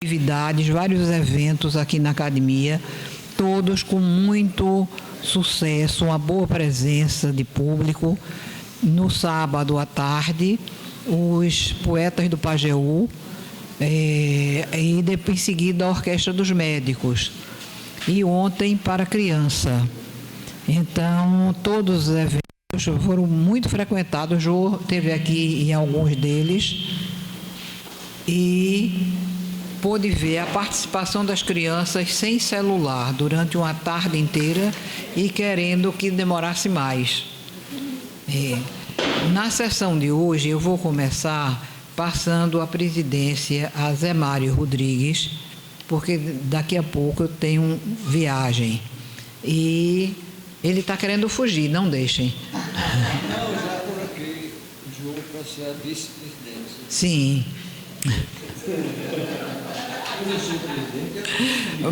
atividades, vários eventos aqui na academia, todos com muito sucesso, uma boa presença de público. No sábado à tarde, os poetas do Pajeú, e em seguida a Orquestra dos Médicos. E ontem para criança. Então, todos os eventos foram muito frequentados. O Jô esteve aqui em alguns deles e pôde ver a participação das crianças sem celular durante uma tarde inteira e querendo que demorasse mais. Na sessão de hoje, eu vou começar passando a presidência a Zé Mário Rodrigues, porque daqui a pouco eu tenho viagem. E ele está querendo fugir, não deixem. Não, já coloquei o João para ser a vice-presidência. Sim.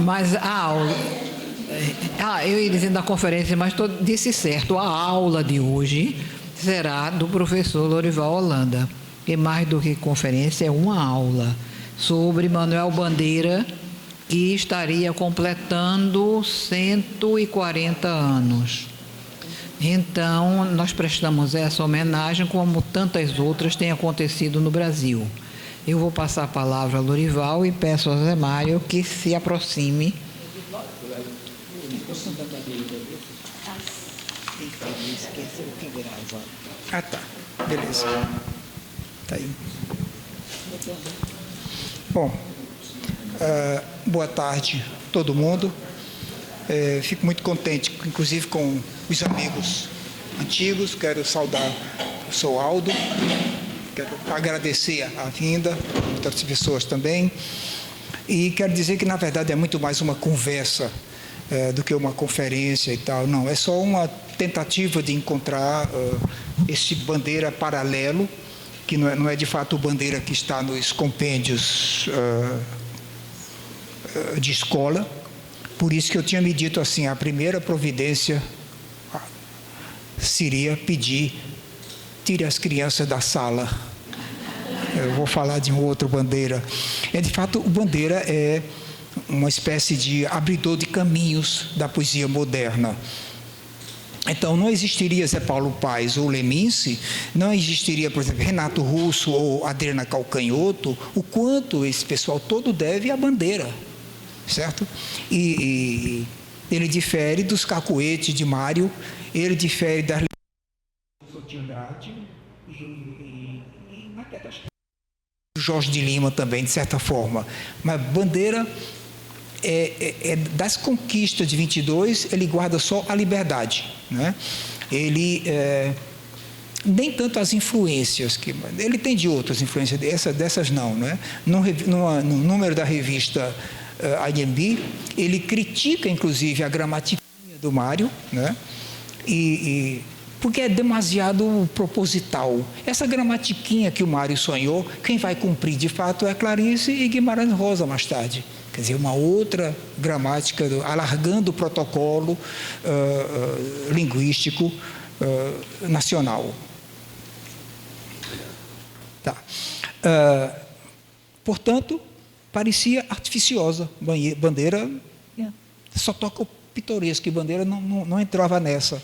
Mas a aula... eu ia dizendo da conferência, mas disse certo. A aula de hoje será do professor Lorival Holanda, que mais do que conferência é uma aula sobre Manuel Bandeira, que estaria completando 140 anos. Então, nós prestamos essa homenagem, como tantas outras têm acontecido no Brasil. Eu vou passar a palavra a Lorival e peço ao Zé Mário que se aproxime. Ah, tá. Beleza. Tá aí. Bom, boa tarde a todo mundo. Fico muito contente, inclusive com os amigos antigos. Quero saudar o professor Aldo. Quero agradecer a vinda, outras pessoas também. E quero dizer que, na verdade, é muito mais uma conversa do que uma conferência e tal. Não, é só uma tentativa de encontrar esse Bandeira paralelo, que não é de fato o Bandeira que está nos compêndios de escola. Por isso que eu tinha me dito assim, a primeira providência seria pedir, tire as crianças da sala. Eu vou falar de um outro Bandeira. De fato, o Bandeira é uma espécie de abridor de caminhos da poesia moderna. Então, não existiria Zé Paulo Paes ou Leminski, não existiria, por exemplo, Renato Russo ou Adriana Calcanhoto, o quanto esse pessoal todo deve à Bandeira, certo? E ele difere dos cacuetes de Mário, ele difere das e Jorge de Lima também, de certa forma. Mas Bandeira, das conquistas de 22, ele guarda só a liberdade, né? Ele nem tanto as influências, ele tem de outras influências, dessas não, né? No número da revista IMB, ele critica, inclusive, a gramatiquinha do Mário, né? Porque é demasiado proposital. Essa gramatiquinha que o Mário sonhou, quem vai cumprir de fato é Clarice e Guimarães Rosa mais tarde. Quer dizer, uma outra gramática, alargando o protocolo linguístico nacional. Tá. Portanto, parecia artificiosa. Bandeira só toca o pitoresco, e Bandeira não entrava nessa.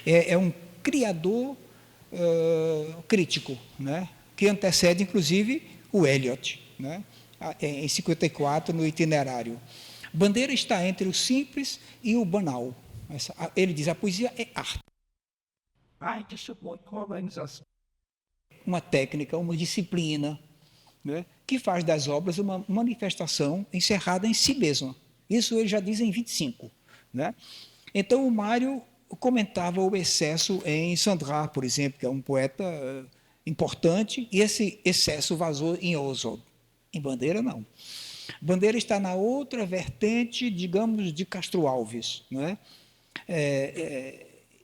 É um criador crítico, né? Que antecede, inclusive, o Eliot, né? Em 54, no Itinerário. Bandeira está entre o simples e o banal. Ele diz, a poesia é arte. Arte supõe organização. Uma técnica, uma disciplina, né? Que faz das obras uma manifestação encerrada em si mesma. Isso ele já diz em 25. Né? Então, o Mário comentava o excesso em Sandra, por exemplo, que é um poeta importante, e esse excesso vazou em Oswald. Em Bandeira, não. Bandeira está na outra vertente, digamos, de Castro Alves. Não é?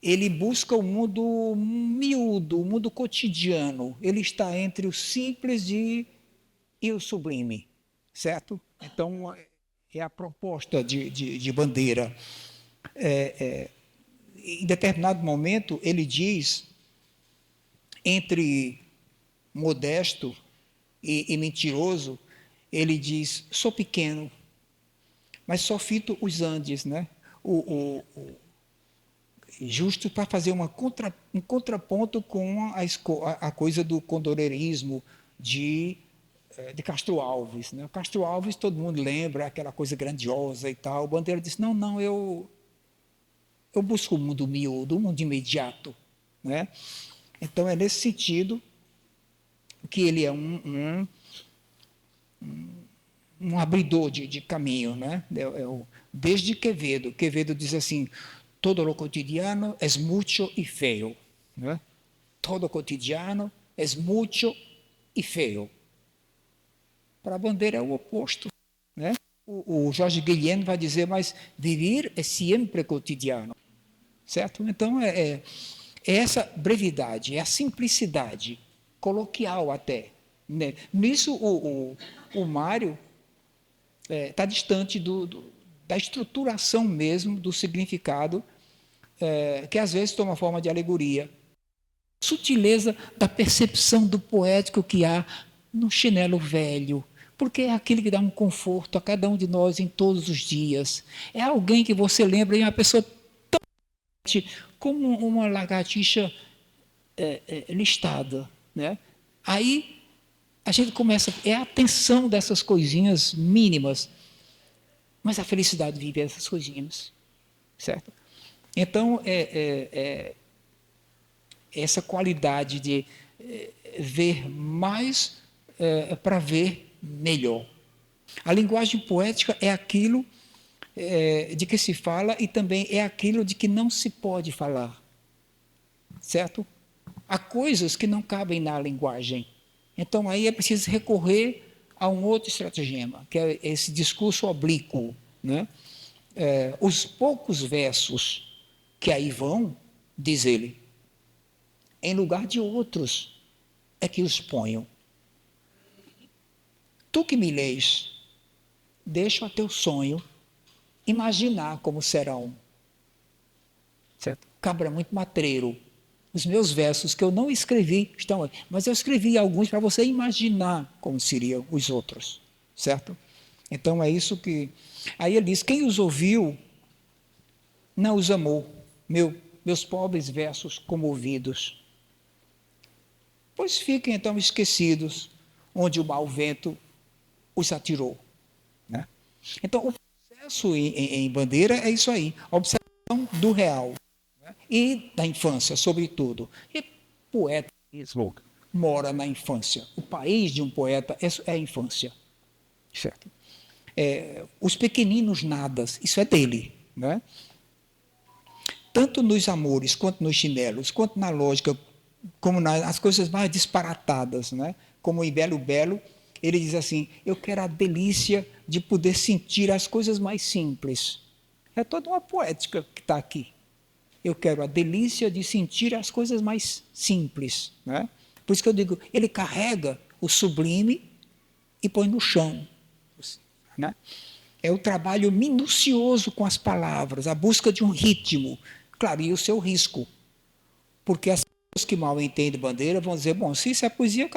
Ele busca o mundo miúdo, o mundo cotidiano. Ele está entre o simples e o sublime, certo? Então, é a proposta de Bandeira. Em determinado momento, ele diz, entre modesto e mentiroso, ele diz, sou pequeno, mas só fito os Andes, né? Justo para fazer um contraponto com a coisa do condoreirismo de Castro Alves. Né? Castro Alves, todo mundo lembra, aquela coisa grandiosa e tal. Bandeira disse, não, eu busco o mundo miúdo, o mundo imediato. Né? Então, é nesse sentido que ele é um abridor de caminho. Né? Desde Quevedo. Quevedo diz assim, todo lo cotidiano es mucho y feo. Né? Todo cotidiano es mucho y feo. Para a Bandeira é o oposto. Né? O Jorge Guilhem vai dizer, mas viver é sempre cotidiano. Certo? Então, é essa brevidade, é a simplicidade, coloquial até. Né? Nisso, o Mário está distante da estruturação mesmo, do significado, que às vezes toma forma de alegoria. Sutileza da percepção do poético que há no chinelo velho, porque é aquele que dá um conforto a cada um de nós em todos os dias. É alguém que você lembra de uma pessoa tão como uma lagartixa listada. Né? Aí a gente começa, é a atenção dessas coisinhas mínimas, mas a felicidade vive essas coisinhas. Certo? Então, essa qualidade de ver mais para ver melhor. A linguagem poética é aquilo de que se fala e também é aquilo de que não se pode falar. Certo? Há coisas que não cabem na linguagem. Então, aí é preciso recorrer a um outro estratagema, que é esse discurso oblíquo. Né? Os poucos versos que aí vão, diz ele, em lugar de outros, é que os ponham. Tu que me lês, deixa a teu sonho imaginar como serão. Certo? Cabra muito matreiro. Os meus versos que eu não escrevi estão aí, mas eu escrevi alguns para você imaginar como seriam os outros. Certo? Então é isso que... Aí ele diz, quem os ouviu não os amou, meus pobres versos comovidos. Pois fiquem então esquecidos onde o mau vento os atirou. Né? Então, o processo em Bandeira é isso aí, a observação do real, né? E da infância, sobretudo. E poeta mora na infância. O país de um poeta é a infância. Certo? Os pequeninos nadas, isso é dele. Né? Tanto nos amores, quanto nos chinelos, quanto na lógica, como nas coisas mais disparatadas, né? Como em Belo Belo, ele diz assim, eu quero a delícia de poder sentir as coisas mais simples. É toda uma poética que está aqui. Eu quero a delícia de sentir as coisas mais simples. Né? Por isso que eu digo, ele carrega o sublime e põe no chão. Né? É o trabalho minucioso com as palavras, a busca de um ritmo. Claro, e o seu risco. Porque as pessoas que mal entendem Bandeira vão dizer, bom, se isso é poesia,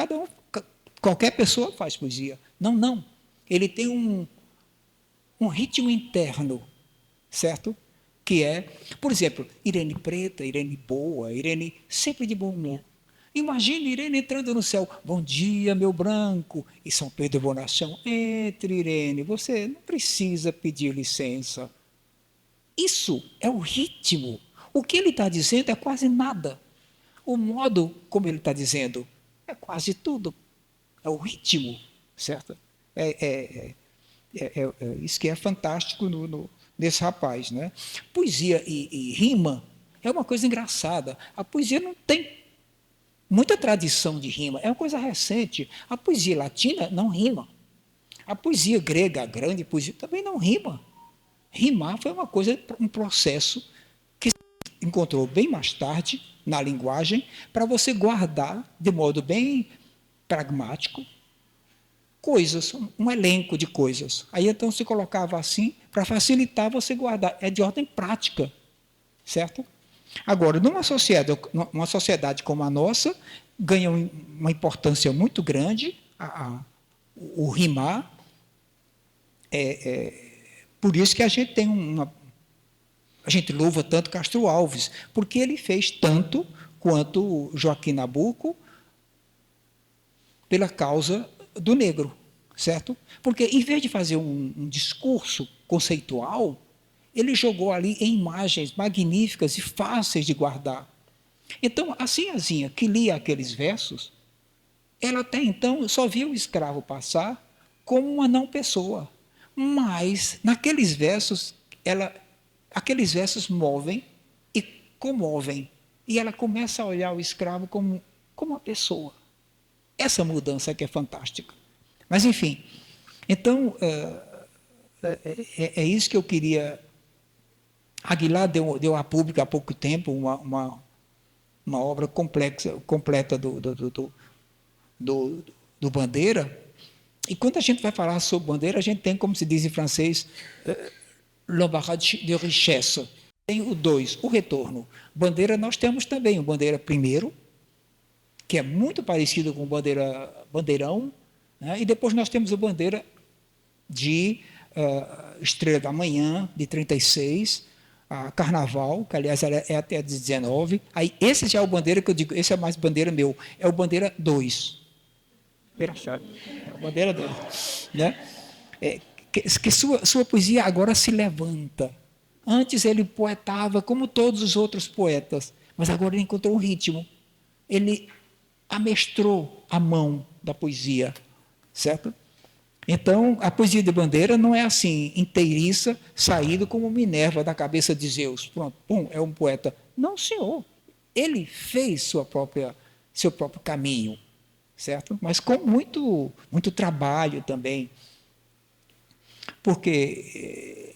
qualquer pessoa faz poesia. Não. Ele tem um ritmo interno, certo? Que é, por exemplo, Irene preta, Irene boa, Irene sempre de bom humor. Imagine Irene entrando no céu. Bom dia, meu branco. E São Pedro Bonachão. Entre, Irene, você não precisa pedir licença. Isso é o ritmo. O que ele está dizendo é quase nada. O modo como ele está dizendo é quase tudo. É o ritmo, certo? Isso que é fantástico nesse rapaz. Né? Poesia e rima é uma coisa engraçada. A poesia não tem muita tradição de rima, é uma coisa recente. A poesia latina não rima. A poesia grega, a grande poesia, também não rima. Rimar foi uma coisa, um processo que se encontrou bem mais tarde na linguagem para você guardar de modo bem pragmático coisas, um elenco de coisas. Aí então se colocava assim para facilitar você guardar. É de ordem prática, certo? Agora, numa sociedade como a nossa, ganha uma importância muito grande o rimar, Por isso que a gente tem a gente louva tanto Castro Alves, porque ele fez tanto quanto Joaquim Nabuco pela causa do negro, certo? Porque, em vez de fazer um discurso conceitual, ele jogou ali em imagens magníficas e fáceis de guardar. Então, a Sinhazinha, que lia aqueles versos, ela até então só via o escravo passar como uma não-pessoa. Mas, naqueles versos, aqueles versos movem e comovem. E ela começa a olhar o escravo como uma pessoa. Essa mudança que é fantástica. Mas, enfim, então, é isso que eu queria. Aguilar deu a público há pouco tempo uma obra completa do Bandeira. E quando a gente vai falar sobre Bandeira, a gente tem, como se diz em francês, l'embarras de richesse. Tem o 2, o retorno. Bandeira, nós temos também o Bandeira primeiro, que é muito parecido com o Bandeirão, né? E depois nós temos o Bandeira de Estrela da Manhã, de 36, a Carnaval, que aliás é até de 19. Aí, esse já é o Bandeira que eu digo, esse é mais Bandeira meu, é o Bandeira 2. É o Bandeira 2. Né? Que sua poesia agora se levanta. Antes ele poetava como todos os outros poetas, mas agora ele encontrou um ritmo. Ele amestrou a mão da poesia, certo? Então, a poesia de Bandeira não é assim, inteiriça, saído como Minerva da cabeça de Zeus. Pronto, pum, é um poeta. Não, senhor. Ele fez seu próprio caminho, certo? Mas com muito trabalho também. Porque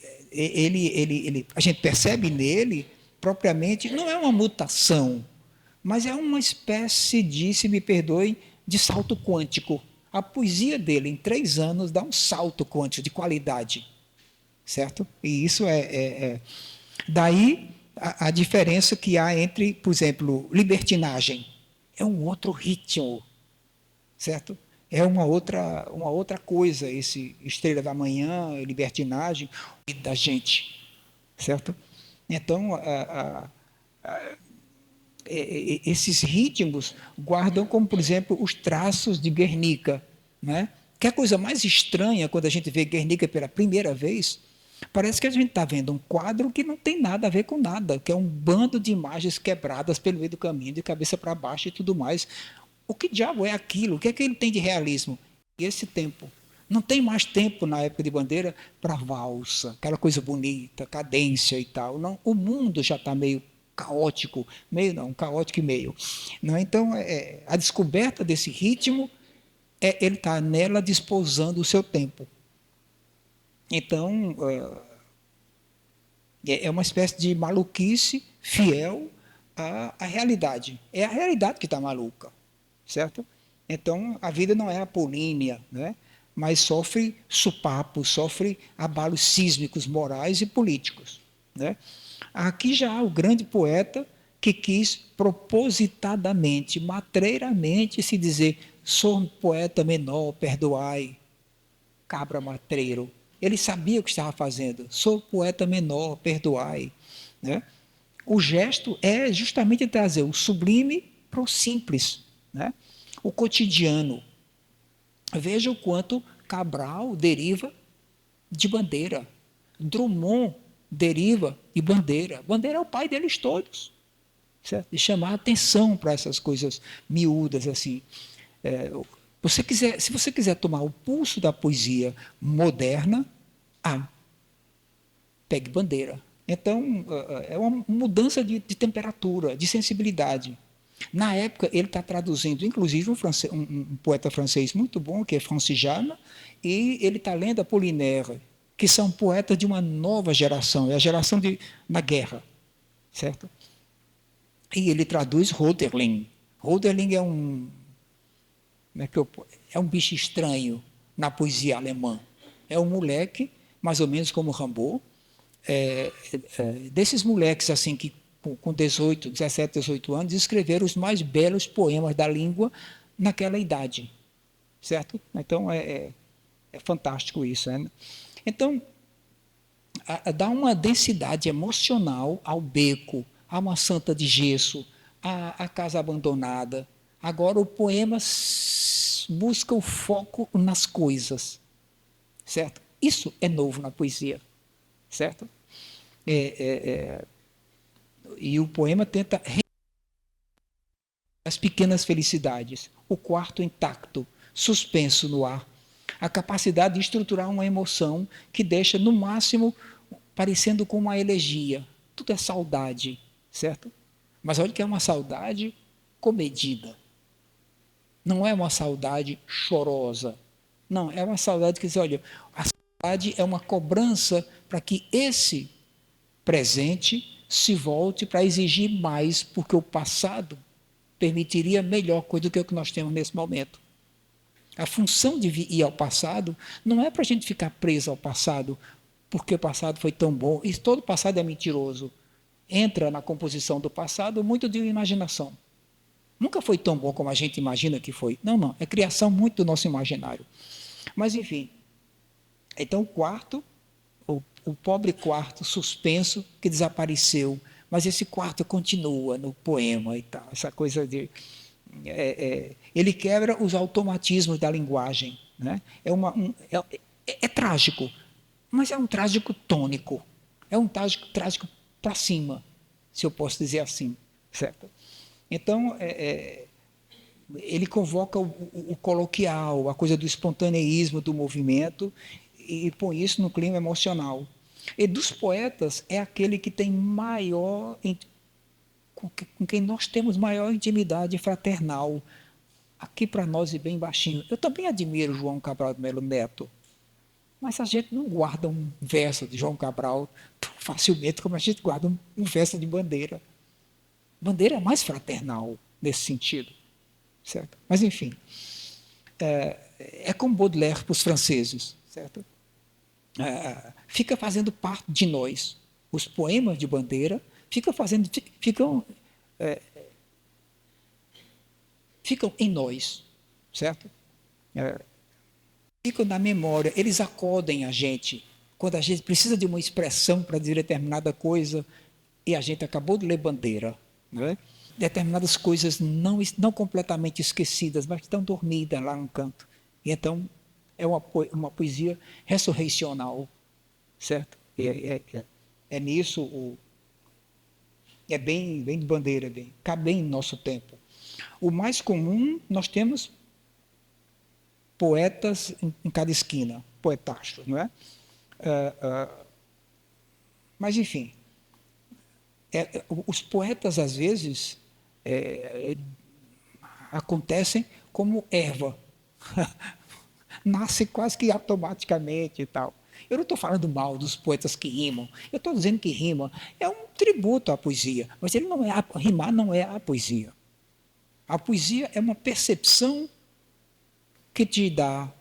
a gente percebe nele, propriamente, não é uma mutação, mas é uma espécie de, se me perdoem, de salto quântico. A poesia dele, em 3 anos, dá um salto quântico de qualidade, certo? E isso daí a diferença que há entre, por exemplo, libertinagem. É um outro ritmo, certo? É uma outra coisa, esse Estrela da Manhã, libertinagem, e da gente, certo? Então, esses ritmos guardam como, por exemplo, os traços de Guernica. Né? Que é a coisa mais estranha quando a gente vê Guernica pela primeira vez, parece que a gente está vendo um quadro que não tem nada a ver com nada, que é um bando de imagens quebradas pelo meio do caminho, de cabeça para baixo e tudo mais. O que diabo é aquilo? O que é que ele tem de realismo? E esse tempo. Não tem mais tempo na época de Bandeira para valsa, aquela coisa bonita, cadência e tal. Não, o mundo já está meio caótico, caótico e meio. Não, então, a descoberta desse ritmo, ele está nela desposando o seu tempo. Então, é uma espécie de maluquice fiel à realidade. É a realidade que está maluca, certo? Então, a vida não é apolínea, né? Mas sofre supapos, sofre abalos sísmicos morais e políticos. Né? Aqui já há o grande poeta que quis propositadamente, matreiramente, se dizer: sou um poeta menor, perdoai, cabra matreiro. Ele sabia o que estava fazendo. Sou poeta menor, perdoai. Né? O gesto é justamente trazer o sublime para o simples, né? O cotidiano. Veja o quanto Cabral deriva de Bandeira. Drummond deriva de Bandeira. Bandeira é o pai deles todos. Certo? De chamar a atenção para essas coisas miúdas assim. Se você quiser tomar o pulso da poesia moderna, pegue Bandeira. Então, é uma mudança de temperatura, de sensibilidade. Na época, ele está traduzindo, inclusive, um poeta francês muito bom, que é Francis Jammes, e ele está lendo Apollinaire, que são poetas de uma nova geração, é a geração da guerra, certo? E ele traduz Hölderlin. Hölderlin é um bicho estranho na poesia alemã. É um moleque, mais ou menos como Rimbaud, desses moleques assim que com 17, 18 anos, escreveram os mais belos poemas da língua naquela idade, certo? Então, é fantástico isso. Né? Então, dá uma densidade emocional ao beco, a uma santa de gesso, a casa abandonada. Agora, o poema busca o foco nas coisas, certo? Isso é novo na poesia, certo? E o poema tenta as pequenas felicidades, o quarto intacto, suspenso no ar, a capacidade de estruturar uma emoção que deixa, no máximo, parecendo com uma elegia. Tudo é saudade, certo? Mas olha que é uma saudade comedida. Não é uma saudade chorosa. Não, é uma saudade que diz, olha, a saudade é uma cobrança para que esse presente se volte para exigir mais, porque o passado permitiria melhor coisa do que o que nós temos nesse momento. A função de ir ao passado não é para a gente ficar preso ao passado, porque o passado foi tão bom. E todo passado é mentiroso. Entra na composição do passado muito de imaginação. Nunca foi tão bom como a gente imagina que foi. Não, não. É criação muito do nosso imaginário. Mas, enfim. Então, o quarto, o pobre quarto suspenso que desapareceu. Mas esse quarto continua no poema e tal. Essa coisa de... ele quebra os automatismos da linguagem. Né? É trágico, mas é um trágico tônico. É um trágico para cima, se eu posso dizer assim. Certo? Então, ele convoca o coloquial, a coisa do espontaneísmo do movimento, e põe isso no clima emocional. E dos poetas, é aquele que tem maior... com quem nós temos maior intimidade fraternal. Aqui para nós e bem baixinho. Eu também admiro João Cabral de Melo Neto, mas a gente não guarda um verso de João Cabral tão facilmente como a gente guarda um verso de Bandeira. Bandeira é mais fraternal nesse sentido, certo? Mas, enfim, é como Baudelaire para os franceses, certo? Fica fazendo parte de nós. Os poemas de Bandeira ficam em nós, certo? Ficam na memória, eles acodem a gente. Quando a gente precisa de uma expressão para dizer determinada coisa, e a gente acabou de ler Bandeira, né? Determinadas coisas não completamente esquecidas, mas estão dormidas lá no canto. E então, é uma poesia ressurreicional, certo? É nisso, é bem de Bandeira, cabe bem no nosso tempo. O mais comum, nós temos poetas em cada esquina, poetachos, não é? Mas, enfim, os poetas, às vezes, acontecem como erva. Nasce quase que automaticamente e tal. Eu não estou falando mal dos poetas que rimam. Eu estou dizendo que rima é um tributo à poesia. Mas rimar não é a poesia. A poesia é uma percepção que te dá,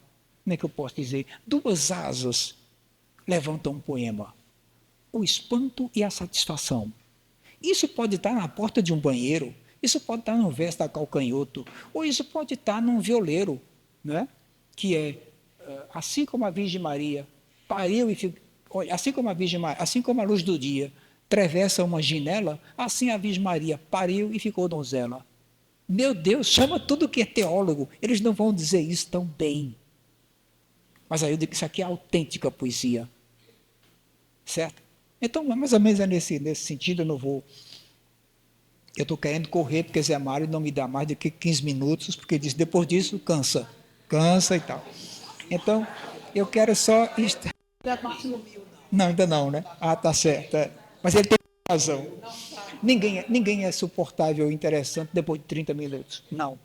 como é que eu posso dizer, duas asas levantam um poema. O espanto e a satisfação. Isso pode estar na porta de um banheiro, isso pode estar no verso da Calcanhoto, ou isso pode estar num violeiro, né? Que é assim como a Virgem Maria pariu e ficou, assim como a luz do dia atravessa uma janela, assim a Virgem Maria pariu e ficou donzela. Meu Deus, chama tudo que é teólogo, eles não vão dizer isso tão bem. Mas aí eu digo que isso aqui é autêntica poesia. Certo? Então, mais ou menos nesse sentido, eu estou querendo correr, porque Zé Mário não me dá mais do que 15 minutos, porque diz, depois disso, cansa e tal. Então, eu quero só... Não, ainda não, né? Ah, tá certo. Mas ele tem razão. Ninguém é suportável e interessante depois de 30 minutos. Não.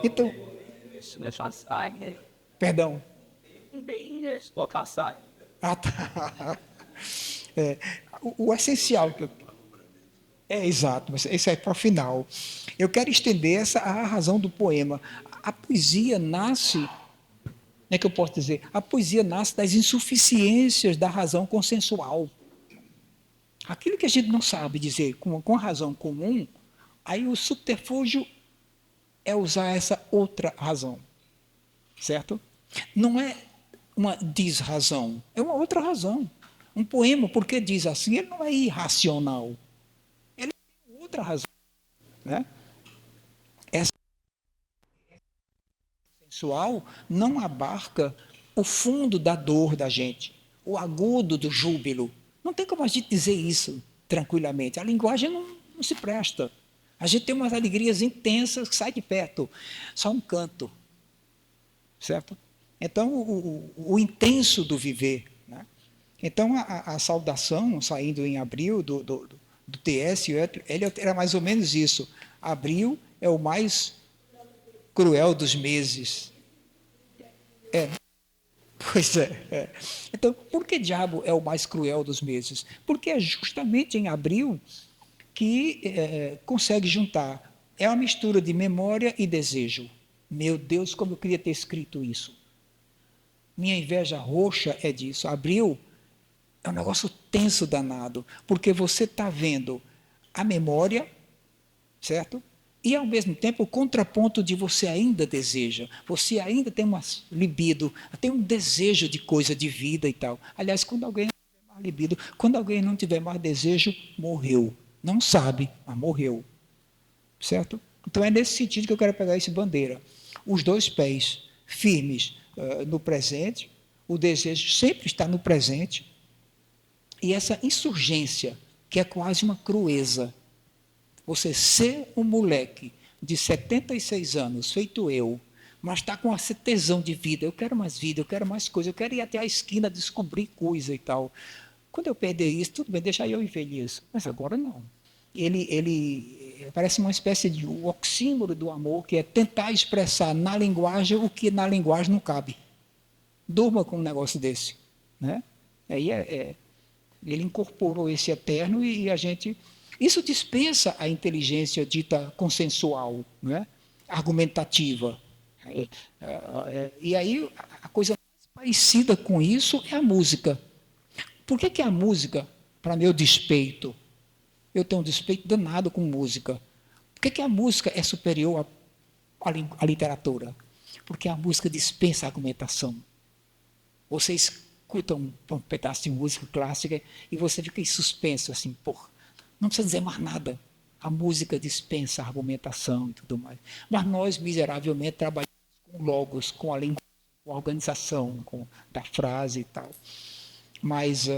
Então... Perdão. Ah, tá. O essencial... exato, mas isso é para o final. Eu quero estender a razão do poema. A poesia nasce... Como é que eu posso dizer? A poesia nasce das insuficiências da razão consensual. Aquilo que a gente não sabe dizer com a razão comum, aí o subterfúgio é usar essa outra razão. Certo? Não é uma desrazão, é uma outra razão. Um poema, porque diz assim, ele não é irracional. Ele tem outra razão. Né? Essa sensual não abarca o fundo da dor da gente, o agudo do júbilo. Não tem como a gente dizer isso tranquilamente. A linguagem não se presta. A gente tem umas alegrias intensas que sai de perto, só um canto. Certo? Então, o intenso do viver. Né? Então, a saudação, saindo em abril do T.S. Eliot, era mais ou menos isso. Abril é o mais cruel dos meses. Pois é. Então, por que diabo é o mais cruel dos meses? Porque é justamente em abril que consegue juntar. É uma mistura de memória e desejo. Meu Deus, como eu queria ter escrito isso. Minha inveja roxa é disso. Abril é um negócio tenso danado, porque você está vendo a memória, certo? E, ao mesmo tempo, o contraponto de você ainda deseja. Você ainda tem uma libido, tem um desejo de coisa, de vida e tal. Aliás, quando alguém não tiver mais libido, quando alguém não tiver mais desejo, morreu. Não sabe, mas morreu. Certo? Então, é nesse sentido que eu quero pegar esse bandeira. Os dois pés firmes no presente, o desejo sempre está no presente, e essa insurgência, que é quase uma crueza. Você ser um moleque de 76 anos, feito eu, mas está com essa tesão de vida, eu quero mais vida, eu quero mais coisa, eu quero ir até a esquina descobrir coisa e tal. Quando eu perder isso, tudo bem, deixa eu envelhecer. Mas agora não. Ele parece uma espécie de oxímoro do amor, que é tentar expressar na linguagem o que na linguagem não cabe. Durma com um negócio desse. Né? Aí ele incorporou esse eterno e a gente... Isso dispensa a inteligência dita consensual, né? Argumentativa. E aí a coisa mais parecida com isso é a música. Por que a música, para meu despeito, eu tenho um despeito danado com música? Por que a música é superior à literatura? Porque a música dispensa a argumentação. Você escuta um pedaço de música clássica e você fica em suspenso, assim, não precisa dizer mais nada. A música dispensa a argumentação e tudo mais. Mas nós, miseravelmente, trabalhamos com logos, com a língua, com a organização, da frase e tal. Mas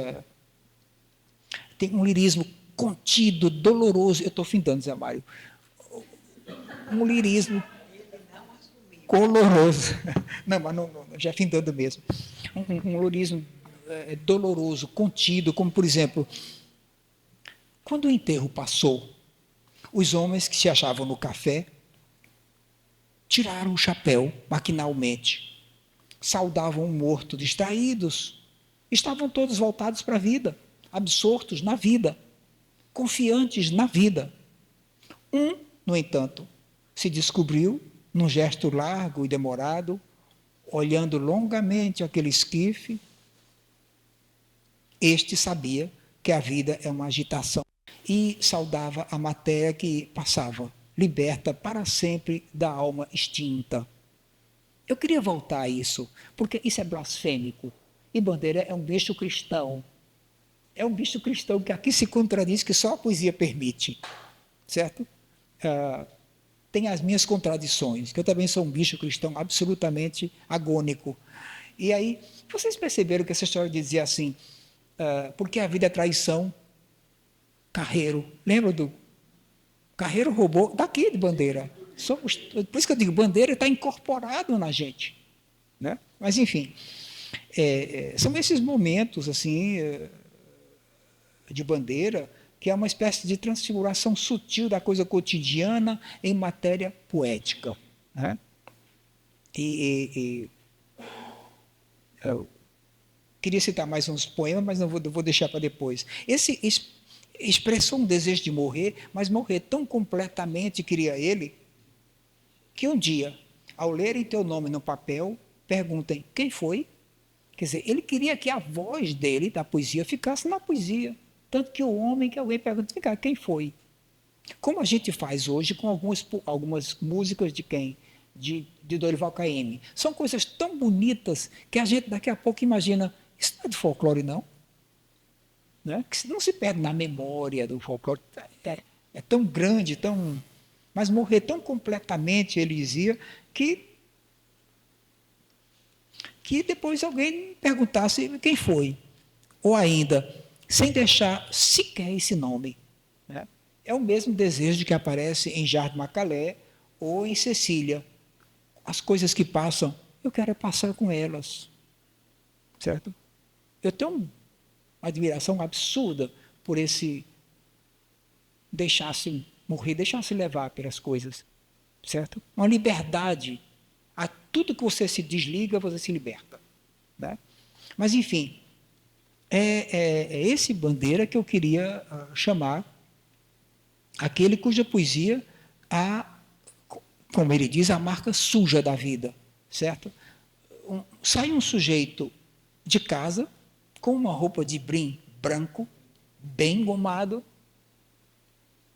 tem um lirismo contido, doloroso. Eu estou findando, Zé Mário. Um lirismo coloroso. Não, mas não, já findando mesmo. Um lirismo doloroso, contido, como, por exemplo, quando o enterro passou, os homens que se achavam no café tiraram o chapéu maquinalmente, saudavam o morto, distraídos, estavam todos voltados para a vida, absortos na vida, confiantes na vida. No entanto, se descobriu, num gesto largo e demorado, olhando longamente aquele esquife, este sabia que a vida é uma agitação e saudava a matéria que passava, liberta para sempre da alma extinta. Eu queria voltar a isso, porque isso é blasfêmico. E Bandeira é um bicho cristão. É um bicho cristão que aqui se contradiz, que só a poesia permite. Certo? Tem as minhas contradições, que eu também sou um bicho cristão absolutamente agônico. E aí, vocês perceberam que essa história de dizer assim, porque a vida é traição, Carreiro, lembra do... Carreiro roubou, daqui de Bandeira. Por isso que eu digo, Bandeira está incorporado na gente. Né? Mas, enfim, são esses momentos assim, de Bandeira, que é uma espécie de transfiguração sutil da coisa cotidiana em matéria poética. Né? Eu queria citar mais uns poemas, mas não vou deixar para depois. Esse expressou um desejo de morrer, mas morrer tão completamente, queria ele, que um dia, ao lerem teu nome no papel, perguntem, quem foi? Quer dizer, ele queria que a voz dele, da poesia, ficasse na poesia. Tanto que o homem, que alguém pergunta, quem foi? Como a gente faz hoje com algumas músicas de quem? de Dorival Caymmi. São coisas tão bonitas que a gente daqui a pouco imagina, isso não é de folclore, não. Né? Que não se perde na memória do folclore. É tão grande, mas morrer tão completamente, ele dizia, que depois alguém perguntasse quem foi. Ou ainda, sem deixar sequer esse nome. Né? É o mesmo desejo que aparece em Jardim Macalé ou em Cecília. As coisas que passam, eu quero passar com elas. Certo? Eu tenho uma admiração absurda por esse deixar-se morrer, deixar-se levar pelas coisas. Certo? Uma liberdade. A tudo que você se desliga, você se liberta. Né? Mas, enfim, é esse Bandeira que eu queria chamar aquele cuja poesia como ele diz, a marca suja da vida, certo? Sai um sujeito de casa com uma roupa de brim branco, bem engomado,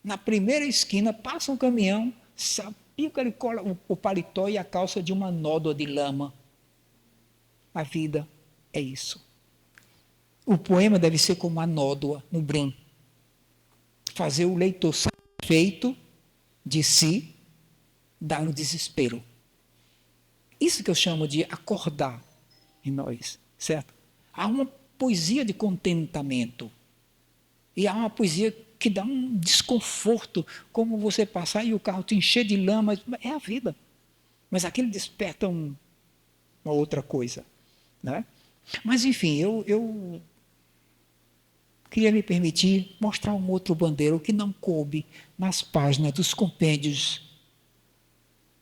na primeira esquina passa um caminhão, sapica, ele cola o paletó e a calça de uma nódoa de lama. A vida é isso. O poema deve ser como a nódoa no brim. Fazer o leitor satisfeito de si, dar um desespero. Isso que eu chamo de acordar em nós, certo? Há uma poesia de contentamento. E há uma poesia que dá um desconforto, como você passar e o carro te encher de lama. É a vida. Mas aquilo desperta uma outra coisa. Né? Mas, enfim, eu queria me permitir mostrar um outro Bandeira que não coube nas páginas dos compêndios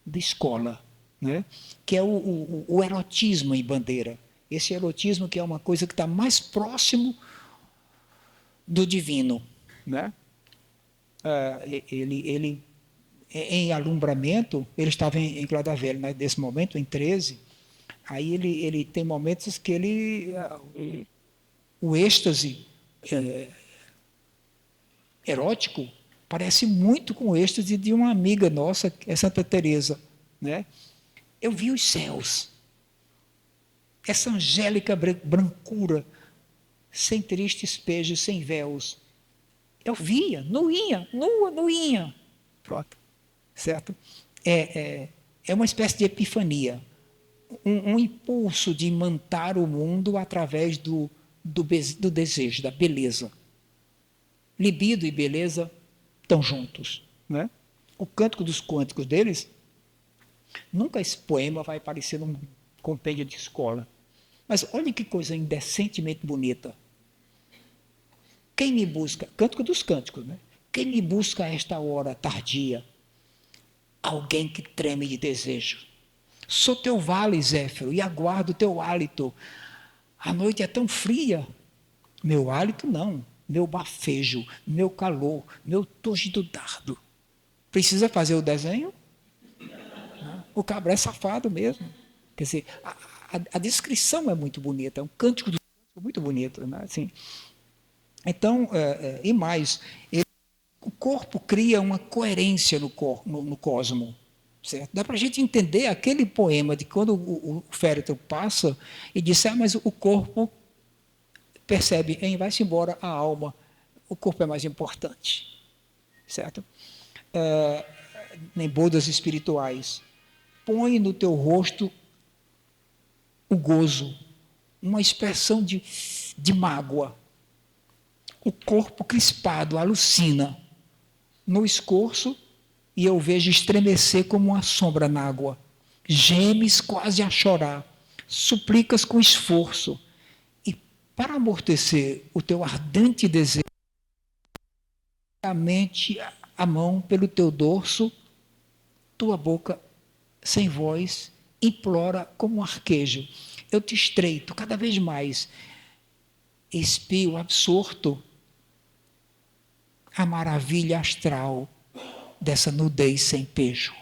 de escola, né? Que é o erotismo em Bandeira. Esse erotismo que é uma coisa que está mais próximo do divino. Né? Ele, em Alumbramento, ele estava em Cladavel, né? Nesse momento, em 13, aí ele tem momentos que o êxtase erótico parece muito com o êxtase de uma amiga nossa, é Santa Teresa, né? Eu vi os céus, essa angélica brancura, sem tristes pejos, sem véus. Eu via, nua, nuinha. Pronto, certo? É uma espécie de epifania, um impulso de imantar o mundo através do desejo, da beleza. Libido e beleza estão juntos. Né? O Cântico dos Cânticos deles, nunca esse poema vai aparecer num compêndio de escola. Mas olha que coisa indecentemente bonita. Quem me busca, Cântico dos Cânticos, né? Quem me busca a esta hora tardia? Alguém que treme de desejo. Sou teu vale, Zéfiro, e aguardo teu hálito. A noite é tão fria. Meu hálito não, meu bafejo, meu calor, meu túgido dardo. Precisa fazer o desenho? O cabra é safado mesmo. Quer dizer, a descrição é muito bonita, é um cântico do cântico muito bonito. Né? Assim, então, e mais, o corpo cria uma coerência no cosmo. Certo? Dá para a gente entender aquele poema de quando o féretro passa e diz, mas o corpo percebe, vai-se embora a alma, o corpo é mais importante. Certo? Nem bodas espirituais. Põe no teu rosto o gozo, uma expressão de mágoa. O corpo crispado alucina. No escorço, e eu vejo estremecer como uma sombra na água. Gemes quase a chorar, suplicas com esforço. E para amortecer o teu ardente desejo, a mente, a mão pelo teu dorso, tua boca sem voz, implora como um arquejo. Eu te estreito cada vez mais. Espio absorto a maravilha astral dessa nudez sem pejo.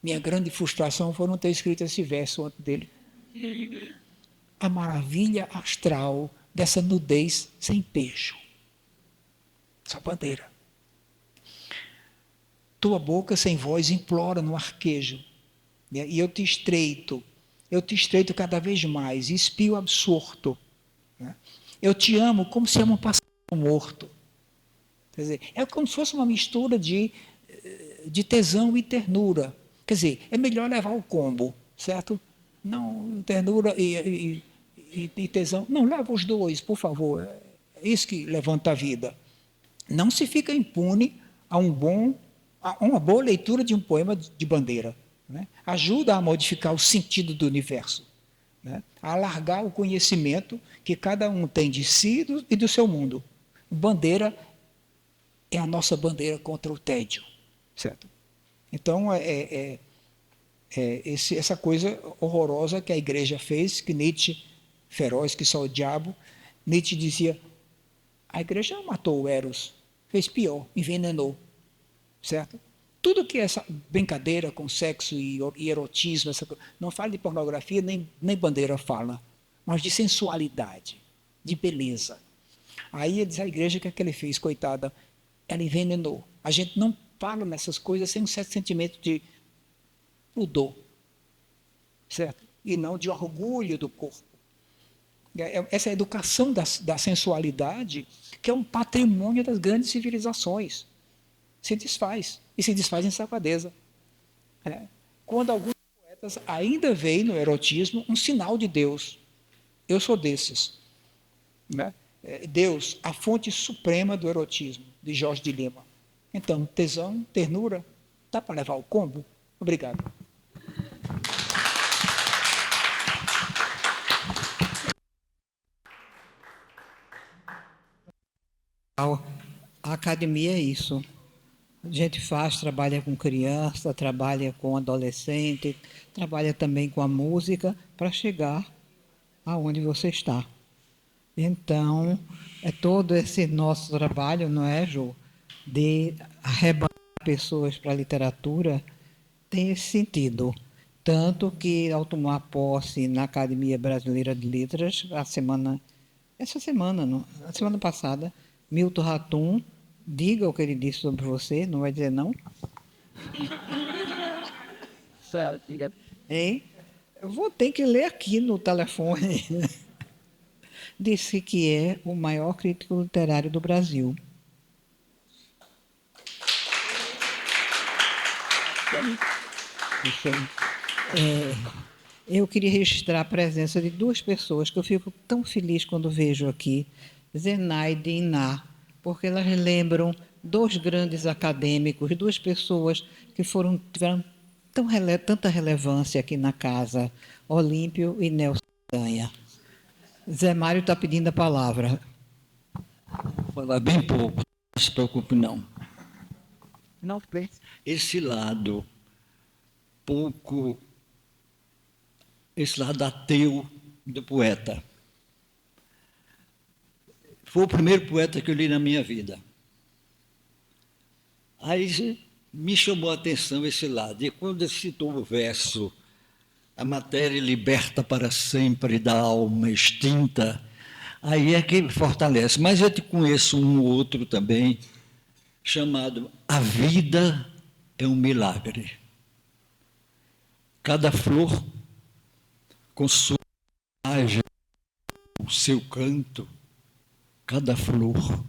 Minha grande frustração foi não ter escrito esse verso antes dele. A maravilha astral dessa nudez sem pejo. Essa Bandeira. tua boca sem voz implora no arquejo, né? E eu te estreito cada vez mais, espio absorto, né? Eu te amo como se ama um passarinho morto. Quer dizer, é como se fosse uma mistura de tesão e ternura. Quer dizer, é melhor levar o combo, certo? Não, ternura e tesão. Não, leva os dois, por favor. É isso que levanta a vida. Não se fica impune a uma boa leitura de um poema de Bandeira, né? Ajuda a modificar o sentido do universo, né? A alargar o conhecimento que cada um tem de si e do seu mundo. Bandeira é a nossa bandeira contra o tédio, certo? Então, essa coisa horrorosa que a igreja fez, que Nietzsche, feroz que só o diabo, Nietzsche dizia, a igreja não matou o Eros, fez pior, envenenou, certo? Tudo que é essa brincadeira com sexo e erotismo, não fala de pornografia, nem Bandeira fala, mas de sensualidade, de beleza. Aí ele diz, a igreja, o que é que ele fez, coitada? Ela envenenou. A gente não fala nessas coisas sem um certo sentimento de pudor, certo? E não de orgulho do corpo. Essa educação da sensualidade, que é um patrimônio das grandes civilizações, se desfaz, e se desfaz em safadeza. Quando alguns poetas ainda veem no erotismo um sinal de Deus. Eu sou desses, né? Deus, a fonte suprema do erotismo, de Jorge de Lima. Então, tesão, ternura, dá para levar o combo? Obrigado. A academia é isso. A gente trabalha com criança, trabalha com adolescente, trabalha também com a música para chegar aonde você está. Então, é todo esse nosso trabalho, não é, Jô, de arrebatar pessoas para a literatura, tem esse sentido. Tanto que, ao tomar posse na Academia Brasileira de Letras, a semana passada, Milton Ratum, diga o que ele disse sobre você, não vai dizer não? Hein? Eu vou ter que ler aqui no telefone. Disse que é o maior crítico literário do Brasil. Eu queria registrar a presença de duas pessoas que eu fico tão feliz quando vejo aqui, Zenaide e Iná, porque elas lembram dois grandes acadêmicos, duas pessoas que tiveram tanta relevância aqui na casa, Olímpio e Nelson Saldanha. Zé Mário está pedindo a palavra. Vou falar bem pouco, não se preocupe não. Não, Esse lado ateu do poeta. Foi o primeiro poeta que eu li na minha vida. Aí me chamou a atenção esse lado. E quando ele citou o verso, a matéria liberta para sempre da alma extinta, aí é que fortalece. Mas eu te conheço um outro também, chamado A Vida é um Milagre. Cada flor com sua imagem, o seu canto, cada flor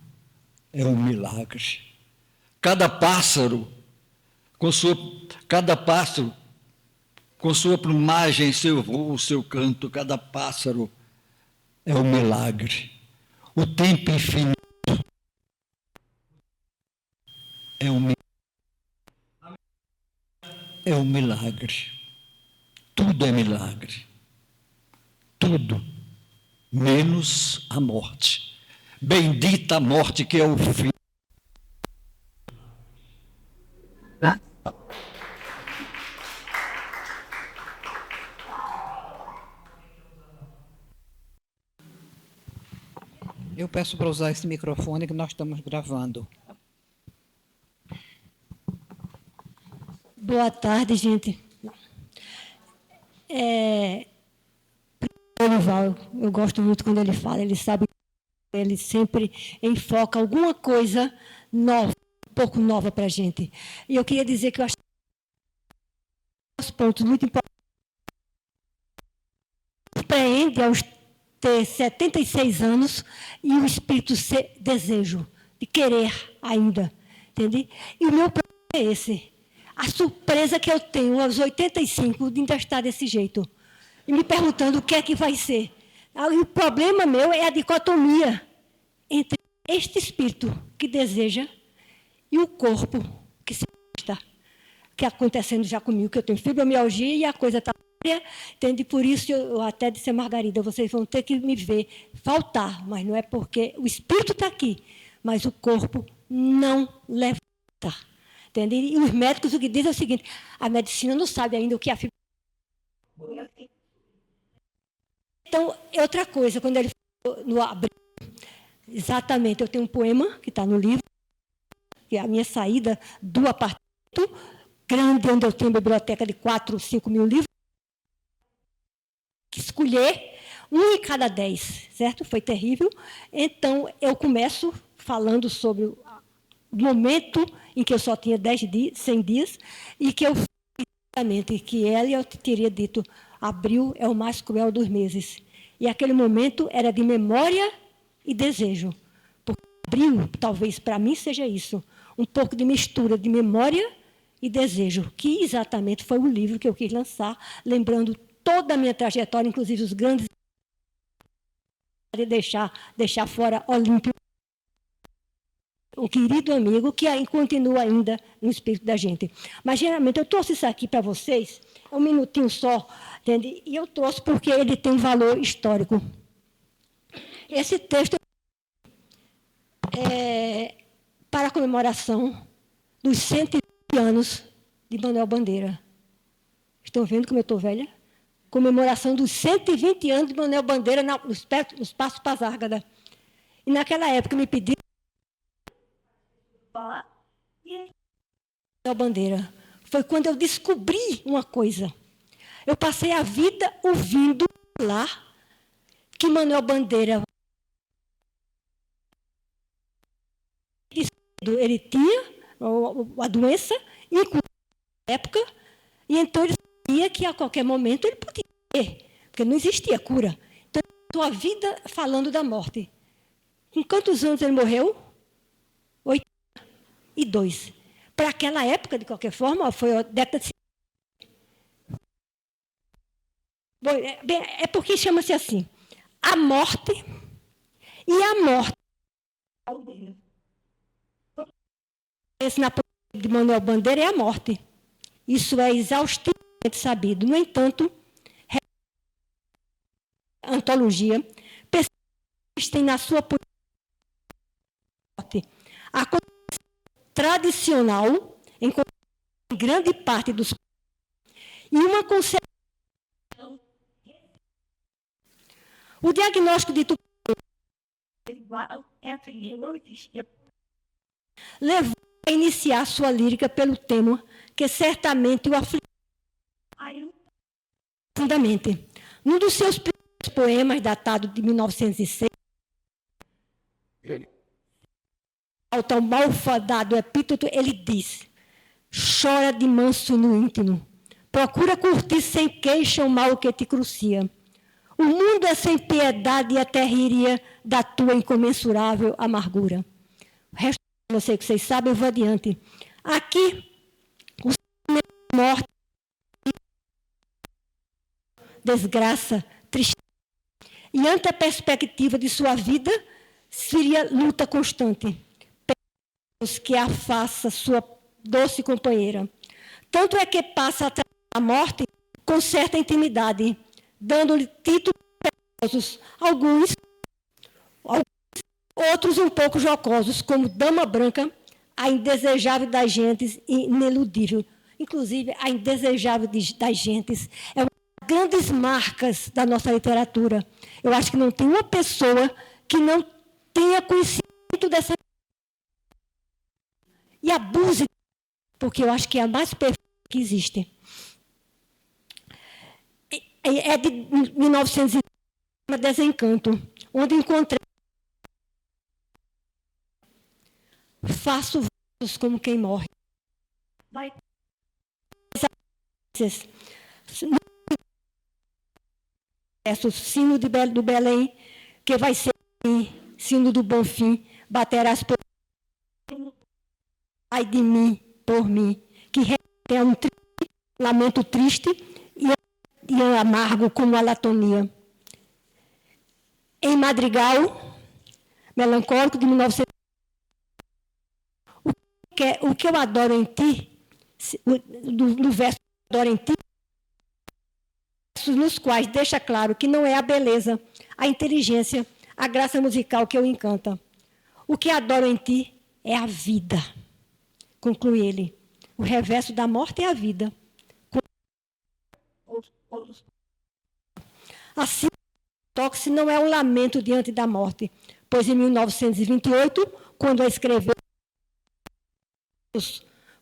é um milagre. Cada pássaro com sua plumagem, seu voo, seu canto, cada pássaro é um milagre. O tempo infinito é um milagre. Tudo é milagre. Tudo, menos a morte. Bendita a morte que é o fim. Eu peço para usar esse microfone que nós estamos gravando. Boa tarde, gente. Olival, eu gosto muito quando ele fala, ele sabe, ele sempre enfoca alguma coisa nova pouco nova para a gente. E eu queria dizer que eu acho que pontos muito importantes. Compreende aos ter 76 anos e o espírito ser desejo, de querer ainda, entende? E o meu problema é esse. A surpresa que eu tenho aos 85 de ainda estar desse jeito. E me perguntando o que é que vai ser. E o problema meu é a dicotomia entre este espírito que deseja e o corpo que se está. Que acontecendo já comigo, que eu tenho fibromialgia e a coisa está... Entende? Por isso, eu até disse a Margarida, vocês vão ter que me ver faltar, mas não é porque o espírito está aqui, mas o corpo não levanta. Entende? E os médicos o que dizem é o seguinte, a medicina não sabe ainda o que é a fibromialgia. Então, outra coisa, quando ele falou no abril, exatamente, eu tenho um poema que está no livro, que é a minha saída do apartamento grande, onde eu tenho uma biblioteca de 4 ou 5 mil livros, escolher 1 em cada 10, certo? Foi terrível. Então, eu começo falando sobre o momento em que eu só tinha 100 dias e que eu exatamente que eu teria dito, abril é o mais cruel dos meses. E aquele momento era de memória e desejo. Porque abril, talvez para mim seja isso, um pouco de mistura de memória e desejo, que exatamente foi o livro que eu quis lançar, lembrando toda a minha trajetória, inclusive os grandes, de deixar fora Olímpio, um querido amigo que continua ainda no espírito da gente. Mas, geralmente, eu trouxe isso aqui para vocês, um minutinho só, entende? E eu trouxe porque ele tem um valor histórico. Esse texto é para a comemoração dos 120 anos de Manuel Bandeira. Estão vendo como eu estou velha? Comemoração dos 120 anos de Manuel Bandeira nos Passos Pasárgada. E naquela época me pediram falar Manuel Bandeira. Foi quando eu descobri uma coisa. Eu passei a vida ouvindo lá que Manuel Bandeira ele tinha a doença e na época, e então ele sabia que a qualquer momento ele podia morrer, porque não existia cura. Então, a vida falando da morte. Com quantos anos ele morreu? 82. Para aquela época, de qualquer forma, foi a década de 50. Bom, é porque chama-se assim, a morte e a morte. Esse na de Manuel Bandeira é a morte. Isso é exaustivamente sabido. No entanto, a antologia persistem na sua a tradicional em grande parte dos e uma concepção. O diagnóstico de levou a iniciar sua lírica pelo tema que certamente o afligiu profundamente. Num dos seus primeiros poemas, datado de 1906, ao malfadado epíteto, ele diz: chora de manso no íntimo, procura curtir sem queixa o mal que te crucia. O mundo é sem piedade e até riria da tua incomensurável amargura. O resto, eu sei que vocês sabem, eu vou adiante. Aqui, o morte, desgraça, tristeza. E ante a perspectiva de sua vida, seria luta constante. Pedimos que a faça sua doce companheira. Tanto é que passa a morte com certa intimidade, dando-lhe títulos perigosos, alguns, outros um pouco jocosos, como Dama Branca, a indesejável das gentes e ineludível. Inclusive, a indesejável das gentes é uma das grandes marcas da nossa literatura. Eu acho que não tem uma pessoa que não tenha conhecimento dessa e abuse, porque eu acho que é a mais perfeita que existe. É de 1900, Desencanto, onde encontrei faço como quem morre. Vai. Sino do Belém, que vai ser sino do bom fim, baterás por ai de mim, por mim, que é um lamento triste e amargo como a latonia. Em Madrigal, melancólico, de 1900, o que eu adoro em ti, do verso que eu adoro em ti, nos quais deixa claro que não é a beleza, a inteligência, a graça musical que o encanta. O que adoro em ti é a vida, conclui ele. O reverso da morte é a vida. Assim, Toxe não é um lamento diante da morte, pois em 1928, quando a escreveu,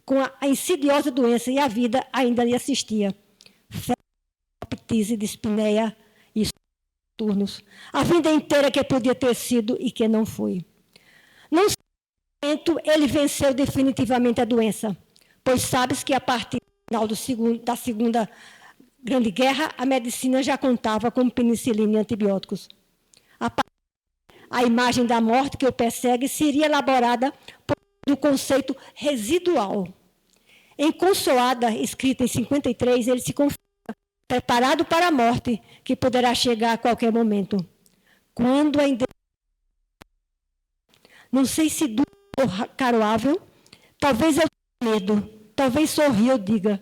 com a insidiosa doença e a vida ainda lhe assistia. Ptise, dispneia e turnos. A vida inteira que podia ter sido e que não foi. Num momento, ele venceu definitivamente a doença, pois sabes que a partir do final da Segunda Grande Guerra, a medicina já contava com penicilina e antibióticos. A imagem da morte que o persegue seria elaborada por um conceito residual. Em Consoada, escrita em 53, ele se confessa preparado para a morte, que poderá chegar a qualquer momento. Quando ainda... Não sei se duro ou caroável, talvez eu tenha medo, talvez sorria ou diga,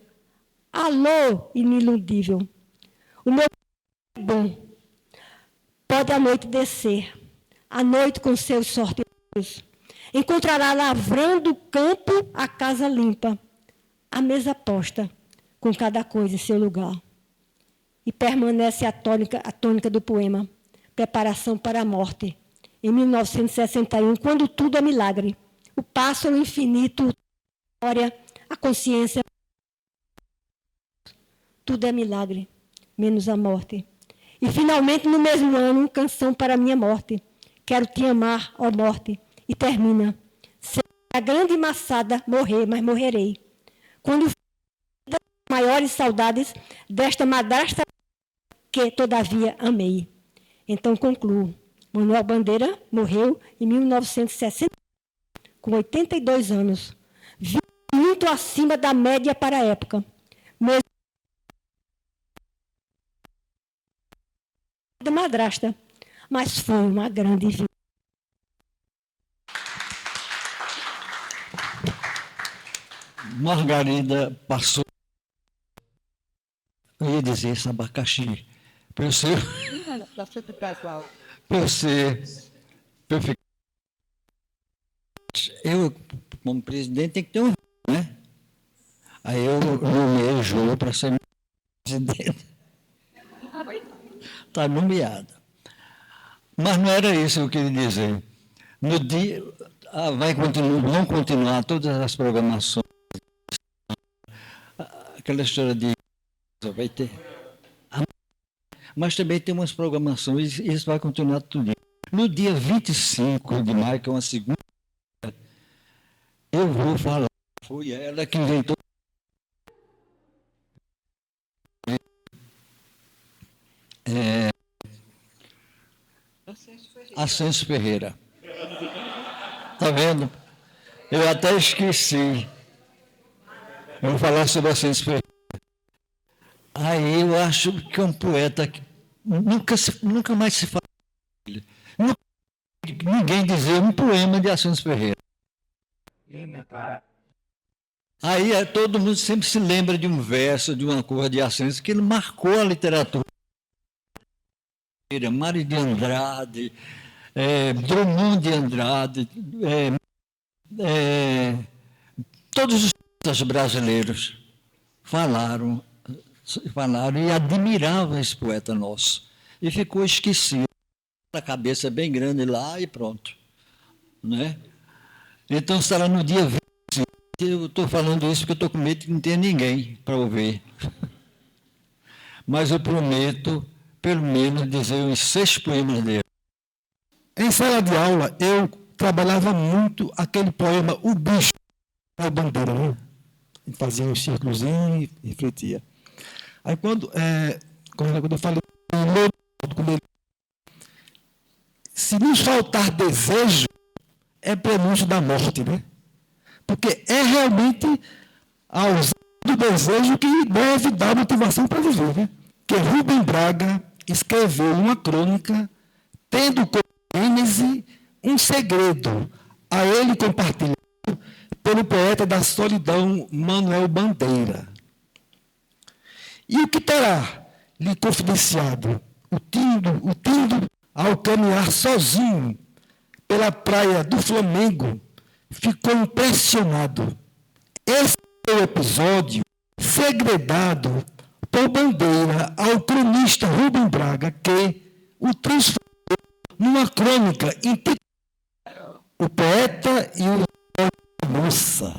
alô, iniludível, o meu é bom, pode a noite descer, a noite com seus sorteios, encontrará lavrando o campo a casa limpa, a mesa posta, com cada coisa em seu lugar. E permanece a tônica do poema, Preparação para a Morte, em 1961, quando tudo é milagre. O pássaro infinito, a história, a consciência, tudo é milagre, menos a morte. E, finalmente, no mesmo ano, Canção para a Minha Morte, Quero Te Amar, ó Morte, e termina. Será a grande maçada morrer, mas morrerei. Quando das maiores saudades desta madrasta que, todavia, amei. Então, concluo. Manuel Bandeira morreu em 1960, com 82 anos. Muito acima da média para a época. Mesmo da madrasta, mas foi uma grande vida. Margarida passou, eu ia dizer esse abacaxi, para eu ser, eu, como presidente, tem que ter um, né? Aí eu nomeei o Jô para ser presidente. Está nomeada. Mas não era isso que eu queria dizer. No dia, vão continuar todas as programações. Aquela história de... vai ter... Mas também tem umas programações, e isso vai continuar tudo. No dia 25 de maio, que é uma segunda, eu vou falar. Foi ela que inventou. Ascenso Ferreira. Está vendo? Eu até esqueci. Eu vou falar sobre Ascenso Ferreira. Aí eu acho que é um poeta que nunca mais se fala dele. Ninguém dizia um poema de Ascenso Ferreira. Aí todo mundo sempre se lembra de um verso, de uma coisa de Ascenso, que ele marcou a literatura. Mário de Andrade, Drummond de Andrade, todos os poetas brasileiros falaram e admiravam esse poeta nosso. E ficou esquecido. A cabeça bem grande lá e pronto. Né? Então, será no dia 25. Eu estou falando isso porque eu estou com medo de não ter ninguém para ouvir. Mas eu prometo, pelo menos, dizer uns 6 poemas dele. Em sala de aula, eu trabalhava muito aquele poema O Bicho. a bandeira, né? A gente fazia um círculozinho e refletia. Aí quando eu falei, se nos faltar desejo, é prenúncio da morte, né? Porque é realmente a ausência do desejo que deve dar motivação para viver, né? Que Rubem Braga escreveu uma crônica tendo como gênese um segredo a ele compartilhado pelo poeta da solidão Manuel Bandeira. E o que terá lhe confidenciado o Tindo ao caminhar sozinho pela praia do Flamengo, ficou impressionado. Esse é o episódio segredado por Bandeira ao cronista Rubem Braga, que o transformou numa crônica intitulada O Poeta e a Moça.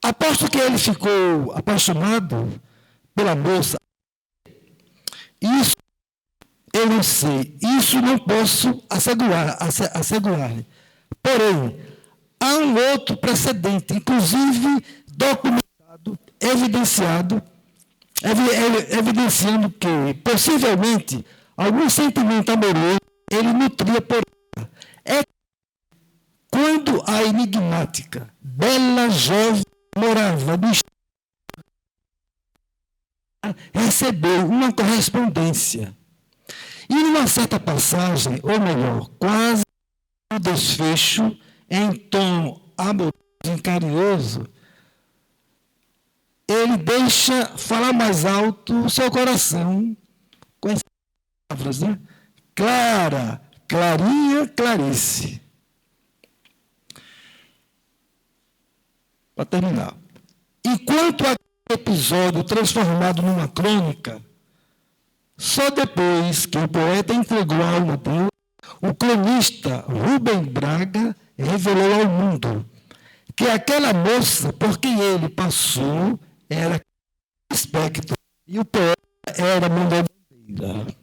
Aposto que ele ficou apaixonado pela moça. Isso eu não sei, isso não posso assegurar. Porém, há um outro precedente, inclusive documentado, evidenciando que, possivelmente, algum sentimento amoroso ele nutria por ela. É quando a enigmática, bela jovem morava no estado, recebeu uma correspondência. E numa certa passagem, ou melhor, quase o desfecho, em tom amoroso e carinhoso, ele deixa falar mais alto o seu coração com essas palavras, né? Clara, Clarinha, Clarice. Para terminar. Enquanto aquele episódio transformado numa crônica, só depois que o poeta entregou a alma dele, o cronista Rubem Braga revelou ao mundo que aquela moça por quem ele passou era aspecto e o poeta era Manuel Bandeira.